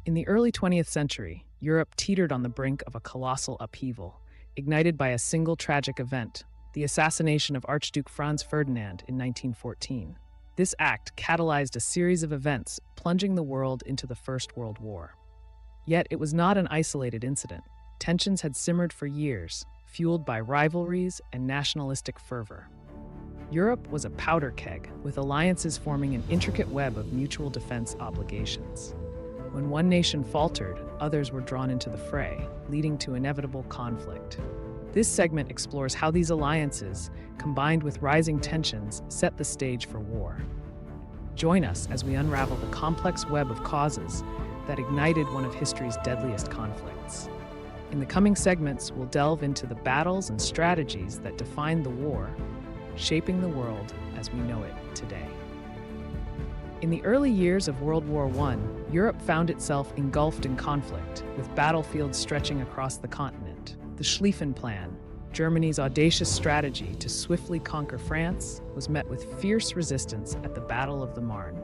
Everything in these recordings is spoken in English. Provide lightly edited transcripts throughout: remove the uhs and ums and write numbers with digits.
In the early 20th century, Europe teetered on the brink of a colossal upheaval, ignited by a single tragic event, the assassination of Archduke Franz Ferdinand in 1914. This act catalyzed a series of events, plunging the world into the First World War. Yet it was not an isolated incident. Tensions had simmered for years, fueled by rivalries and nationalistic fervor. Europe was a powder keg, with alliances forming an intricate web of mutual defense obligations. When one nation faltered, others were drawn into the fray, leading to inevitable conflict. This segment explores how these alliances, combined with rising tensions, set the stage for war. Join us as we unravel the complex web of causes that ignited one of history's deadliest conflicts. In the coming segments, we'll delve into the battles and strategies that defined the war, shaping the world as we know it today. In the early years of World War I, Europe found itself engulfed in conflict, with battlefields stretching across the continent. The Schlieffen Plan, Germany's audacious strategy to swiftly conquer France, was met with fierce resistance at the Battle of the Marne.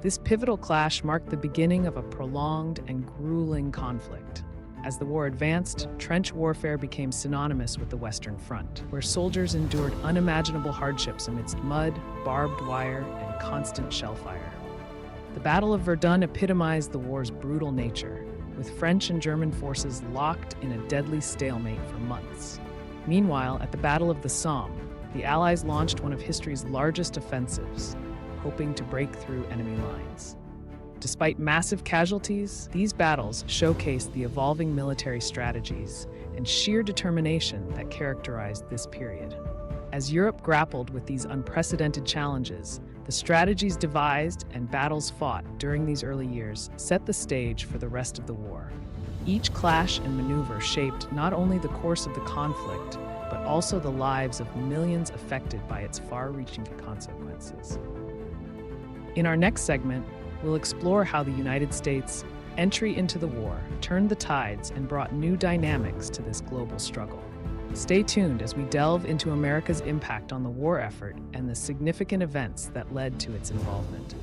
This pivotal clash marked the beginning of a prolonged and grueling conflict. As the war advanced, trench warfare became synonymous with the Western Front, where soldiers endured unimaginable hardships amidst mud, barbed wire, and constant shellfire. The Battle of Verdun epitomized the war's brutal nature, with French and German forces locked in a deadly stalemate for months. Meanwhile, at the Battle of the Somme, the Allies launched one of history's largest offensives, hoping to break through enemy lines. Despite massive casualties, these battles showcased the evolving military strategies and sheer determination that characterized this period. As Europe grappled with these unprecedented challenges, the strategies devised and battles fought during these early years set the stage for the rest of the war. Each clash and maneuver shaped not only the course of the conflict, but also the lives of millions affected by its far-reaching consequences. In our next segment, we'll explore how the United States' entry into the war turned the tides and brought new dynamics to this global struggle. Stay tuned as we delve into America's impact on the war effort and the significant events that led to its involvement.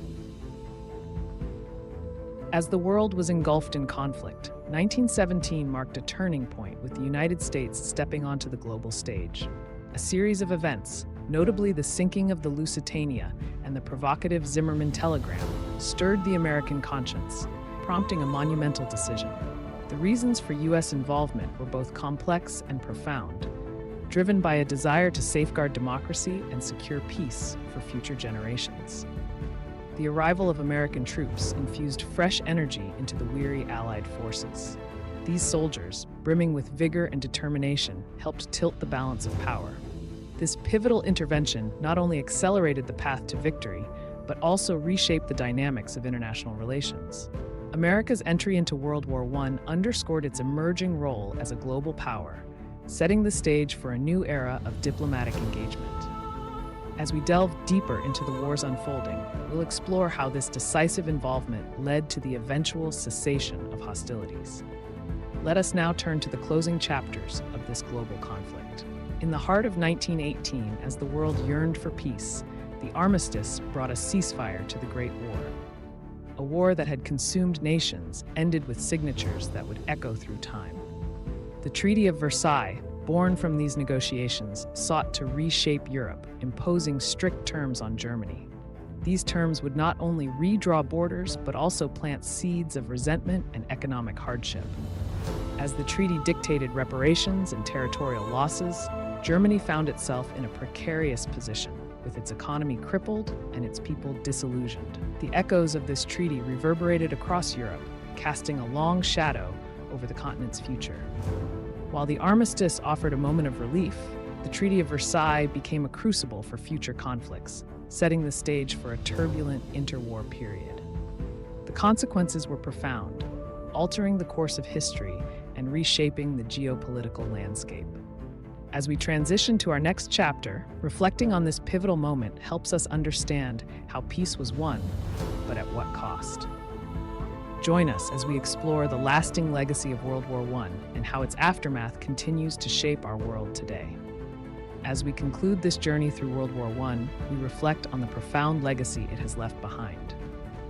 As the world was engulfed in conflict, 1917 marked a turning point with the United States stepping onto the global stage. A series of events, notably the sinking of the Lusitania and the provocative Zimmermann telegram, stirred the American conscience, prompting a monumental decision. The reasons for U.S. involvement were both complex and profound, driven by a desire to safeguard democracy and secure peace for future generations. The arrival of American troops infused fresh energy into the weary Allied forces. These soldiers, brimming with vigor and determination, helped tilt the balance of power. This pivotal intervention not only accelerated the path to victory, but also reshaped the dynamics of international relations. America's entry into World War I underscored its emerging role as a global power, setting the stage for a new era of diplomatic engagement. As we delve deeper into the war's unfolding, we'll explore how this decisive involvement led to the eventual cessation of hostilities. Let us now turn to the closing chapters of this global conflict. In the heart of 1918, as the world yearned for peace, the armistice brought a ceasefire to the Great War. A war that had consumed nations ended with signatures that would echo through time. The Treaty of Versailles, born from these negotiations, sought to reshape Europe, imposing strict terms on Germany. These terms would not only redraw borders, but also plant seeds of resentment and economic hardship. As the treaty dictated reparations and territorial losses, Germany found itself in a precarious position, with its economy crippled and its people disillusioned. The echoes of this treaty reverberated across Europe, casting a long shadow over the continent's future. While the armistice offered a moment of relief, the Treaty of Versailles became a crucible for future conflicts, setting the stage for a turbulent interwar period. The consequences were profound, altering the course of history and reshaping the geopolitical landscape. As we transition to our next chapter, reflecting on this pivotal moment helps us understand how peace was won, but at what cost. Join us as we explore the lasting legacy of World War I and how its aftermath continues to shape our world today. As we conclude this journey through World War I, we reflect on the profound legacy it has left behind.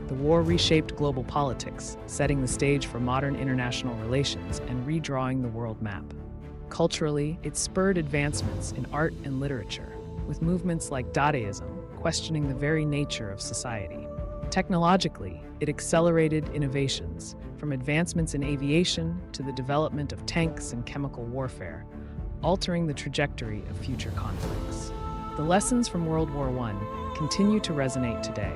The war reshaped global politics, setting the stage for modern international relations and redrawing the world map. Culturally, it spurred advancements in art and literature, with movements like Dadaism questioning the very nature of society. Technologically, it accelerated innovations, from advancements in aviation to the development of tanks and chemical warfare, altering the trajectory of future conflicts. The lessons from World War I continue to resonate today.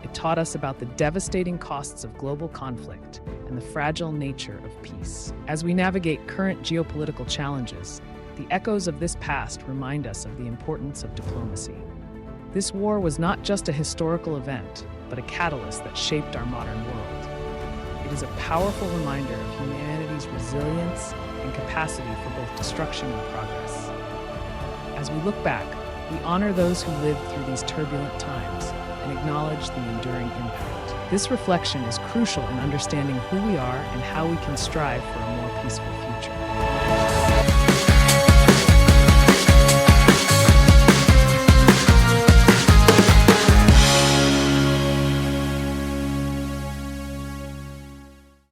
It taught us about the devastating costs of global conflict and the fragile nature of peace. As we navigate current geopolitical challenges, the echoes of this past remind us of the importance of diplomacy. This war was not just a historical event, but a catalyst that shaped our modern world. It is a powerful reminder of humanity's resilience and capacity for both destruction and progress. As we look back, we honor those who lived through these turbulent times and acknowledge the enduring impact. This reflection is crucial in understanding who we are and how we can strive for a more peaceful future.